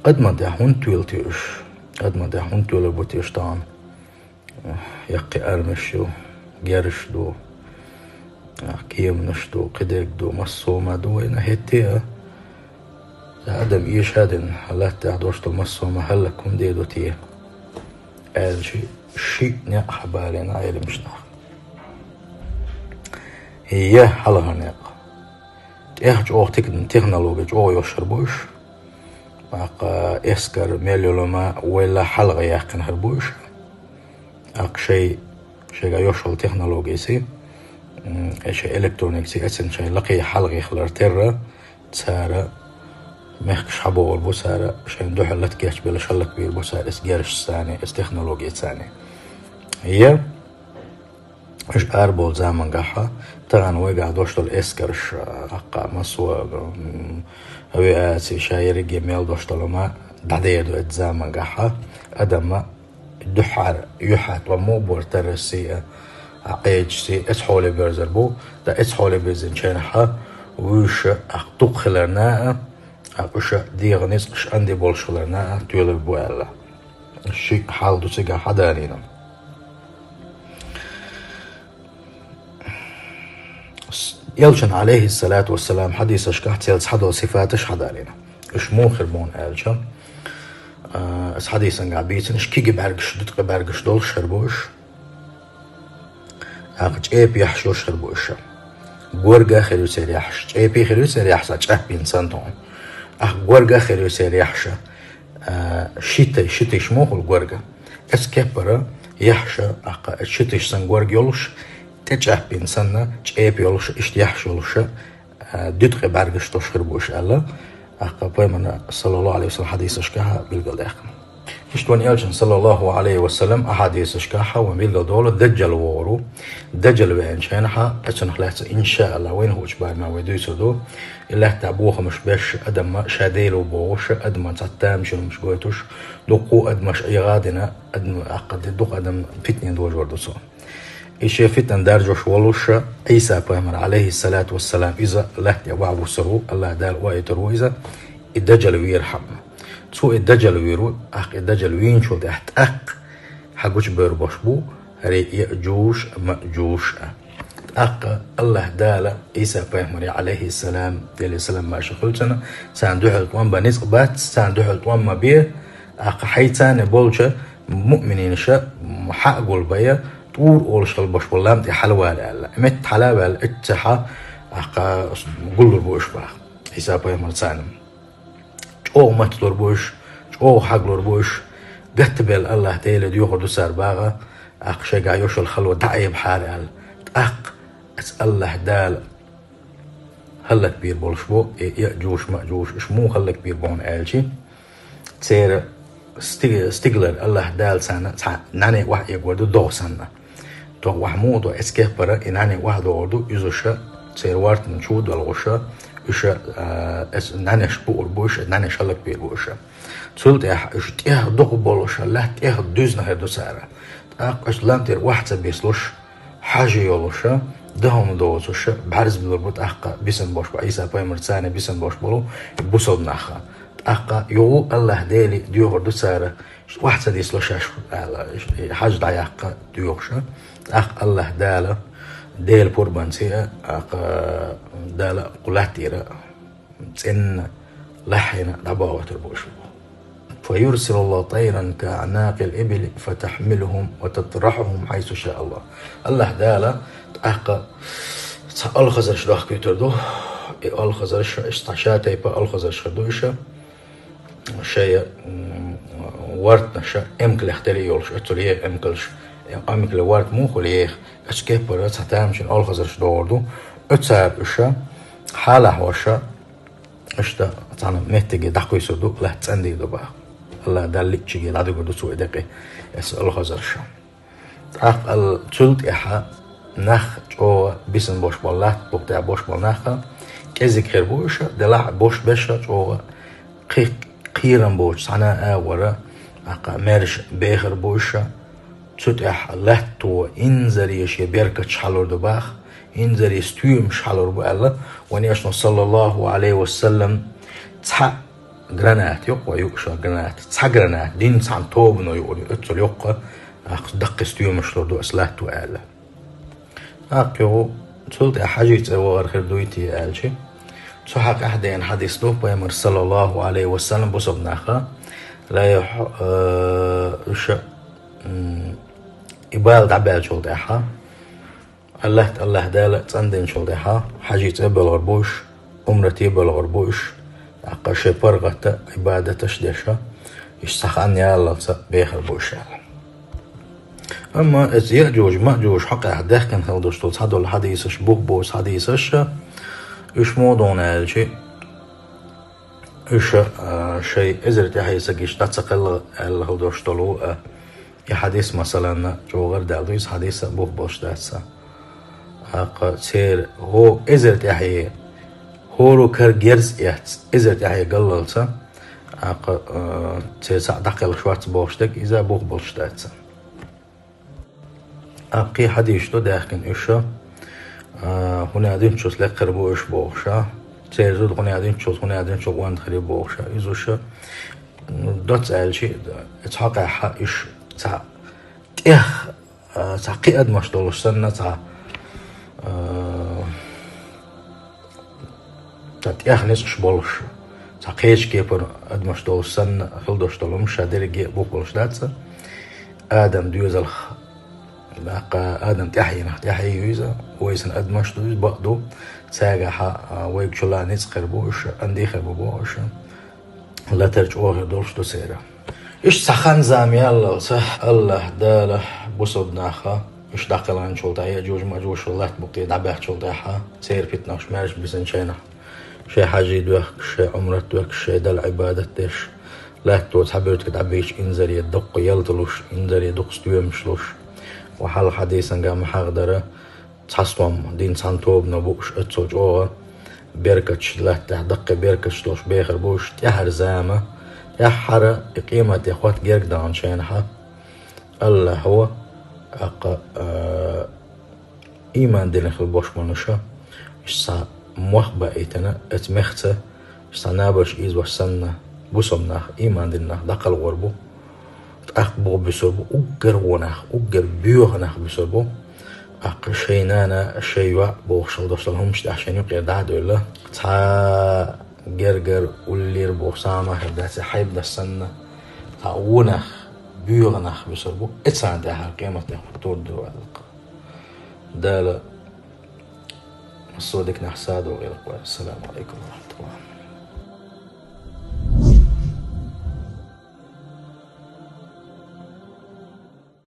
قد ما ده هون تولتيش قد ما ده هون تول بوتيش طعم يقي أرمشو جرشدو كيمنشدو قدقدو مصومة دو إنا هتيا آدم إيش هادن هلات تعدوشتو مصومة هلكم ديدو تيه قال شيء نيق حبالنا عيلي مش نخ هي حلها نيق تيهج أو تكنولوجيا أو يشربوش باقا إسكر ميلولما ولا حلقة يقن هربوش أق شيء يوشل تكنولوجيا سي شيء إلكترونيك سي أسن شيء لقي حلقة خلر ترى تسارة مخش حبول بوسارة شيء ندوح اللي تكيش بلا شلك بير بوسارة إسجارش ثاني تكنولوجيا ثاني هي إيش أربول زمان قحة طبعا وقع دوشتو الإسكرش أقا مسوا هوي آسي شاير جميل دوشتو لما دعديدو اتزامن قحة أدم دحار يحات ومو بورترسي عقيج سي اسحولي بيرزر بو دا اسحولي بيزن شينحة ويش أقطوق خلرناء أقوش ديغنيس إش عندي بولش خلرناء تولي بوالا الشيء حال دو سيقا حدانينا يلشن عليه الصلاة والسلام حديث اشكحت سيلس حدو صفاتش حدالينا اش مو خربون قالشا اس حديثا قابيتن اش كيجي بارقش دتق بارقش دول شربوش اقج ايب يحشو شربوش غورغا خيرو سير يحش ايبي خيرو سير يحسا چه انسان تون اخ غورغا خيرو سير يحشا شيتي شموخ الغورغا اس كبرا يحشا اق شيتي سن غورغ يولش تجاه بإنساننا جايب يولش اشتياح يولش دتق برگش تشخر بوش الله أقا من صلى الله عليه وسلم حديث اشكاها بالقلق اشتوان يالجن صلى الله عليه وسلم أحاديث اشكاها وميلقى دولة دجل وورو دجل بين شينها أتنخ لحظة إن شاء الله وين هو جبار ما ويدوسو دو إلا تابوها مش باش أدم شاديلو بوش أدم تتام شنو مش قويتوش دوقو أدمش أي غادنا أدم أقد دوق أدم فتنين دو جوردو صون إيش فتن درجوش ولوش عيسى بيمر عليه الصلاة والسلام إذا لا يوعو سرو الله دال ويترو إذا الدجل ويرحم سو الدجل ويرو أخ الدجل وين شو تحت حقوش بيربوش بو هري يأجوش مأجوش الله دال عيسى بيمر عليه السلام دال السلام ما شخلتنا ساندوحل توان بنيس بات ساندوحل توان ما بيه حيتان بولشة مؤمنين شا حقول بيه طور أولش البش والله متي حلوة لا مت حلاوة الاتحى أقا قلوا البوش بقى حسابه يمرسانم أو ما تدور بوش أو حقلور بوش قتبل الله تيل ديوخر دوسار باغا أق شجع يوش الخلوة دعي بحال أس الله دال هلا كبير بولش بو يأجوش مأجوش إشمو هلا كبير بون آلشي تسير استقلال الله دال سنة ناني واحد يقول دو سنة تو وحمود واسكه برا إناني واحد وردو يزوشا تسير وارت نشود والغشا إيشا ناني شبور بوش ناني شلك بير بوشا تسولت إيش تيه دق بولوشا لا تيه دوزنا هدو سارة إيش لانتر واحد سبيسلوش حاجة يولوشا دهم دوزوشا بعرز بالربط أحقا بيسن بوش بعيسى بايمر ثاني بيسن بوش بولو بوصل ناخا أقا يو الله ديلي ديوغر دو سارة واحد سديس لشاش حاج دعياقا ديوغشا أق الله دالا ديل بوربانسيا أقا دالا قلاتيرا تسن لحينا دباوة البوشو فيرسل الله طيرا كأعناق الإبل فتحملهم وتطرحهم حيث شاء الله الله دالا أقا الخزرش دوخ كيتردو الخزرش استعشاته يبقى الخزرش خدوشا شيء ورد نشا امكل اختلي يولش اتوليه امكلش امكل ورد مو خليه اشكيب برات هتامشن الخزرش دوردو اتساب اشا حاله وشا اشتا تعالى مهتجي دحكو يسودو لا تسندي دو بقى الله دالك تشي دادو قدو سوء دقي اس الخزرش اقل تلت احا نخ جو بيسن بوش بالله بوقتها بوش بالنخ كزي خير بوش دلع بوش بشا جو قيرن بوش صناعة ورا أقا مارش بيخر بوشا تتح لهتو إنزري يشي بيركة شحالور دباخ إنزري استويم شحالور بألا ونيشنا صلى الله عليه وسلم تحق جرانات يقوى يقشى جرانات تصح جرانات دين سان توبنو يقولي اتسل يقوى دق ستيو مشلو دو اسلات وآله أقيو تسولت حاجة وغير خير دويتي آلشي تسحق أحدين حديث له بيامر صلى الله عليه وسلم بصبناخا لا يح إبال عبال شو دحا الله دالة تندين شو دحا حاجة أبل غربوش أمرتي أبل غربوش أقش برغة عبادة تشدشة يستخان يا الله بيخر بوش أما إذ يأجوج مأجوج حق أحداث كان خلدوش تصحدوا الحديثش بوس حديثش إيش موضوع الشيء إيش شيء إزرت يحيى سجيش تتسقل الهودوش طلو يحديث مثلا جو غير دالويس حديث بوش داتسا حق سير هو إزرت يحيى هورو كرجيرز يحت إزرت يحيى قللسا حق سير سعدقل شوات بوشتك إذا بوش داتسا أبقي حديث تو داخل إيشا هنا عدين شوز لقر بوش بوشا تيزود هنا عدين شوز هنا عدين شوز وان خري بوشا إيزوشا دوت سأل شيء تحقق حق إيش تع إخ تعقيد مش دولش سنة تع إخ نسش بولش تعقيش كيبر أد مش دولش سنة خلدوش دولش شادر جي بوكولش داتسا آدم ديوزل بقى آدم تحيي يوزا ويسن أدمش دوز بقدو ساجح ويكشلا نيس خربوش عندي خربوش لا ترجعوه دولش دو سيرة إيش سخن زامي الله صح الله داله بصدناخا إيش داخلان شلطة جوج ما جوج الله تبقي دعبه شلطة سير فتناش مارش بسن شينا شيء حاجة دوك شيء عمرة دوك شيء دل عبادة تش لا توت حبيت كدعبيش إنزل يدق يلطلوش إنزل يدق ستويمشلوش وحال حديثا قام حقدره تحسوم دين سانتوب نبوش اتسوج اوغا بيركتش لا تحدق بيركتش لوش بيخر بوش تحر زامة يحر قيمة اخوات جيرك دان شينحا الله هو اقا ايمان دين خلبوش منشا اشسا موخبا ايتنا اتمخته اشسا نابش ايز وشسنا بوسمناخ ايمان ديننا دقل غربو أخبو بسربو أجر ونخ أجر بيوه بسربو شينانا شيوا بوخشل دوشلهمش عشان يقير دعدو الله تا جرجر واللير بوخسامة هدات حيب دسنا تا ونخ بيوه بسربو اتسان ده قيمة نخطور دو دالا الصودك نحساد وغير السلام عليكم ورحمة الله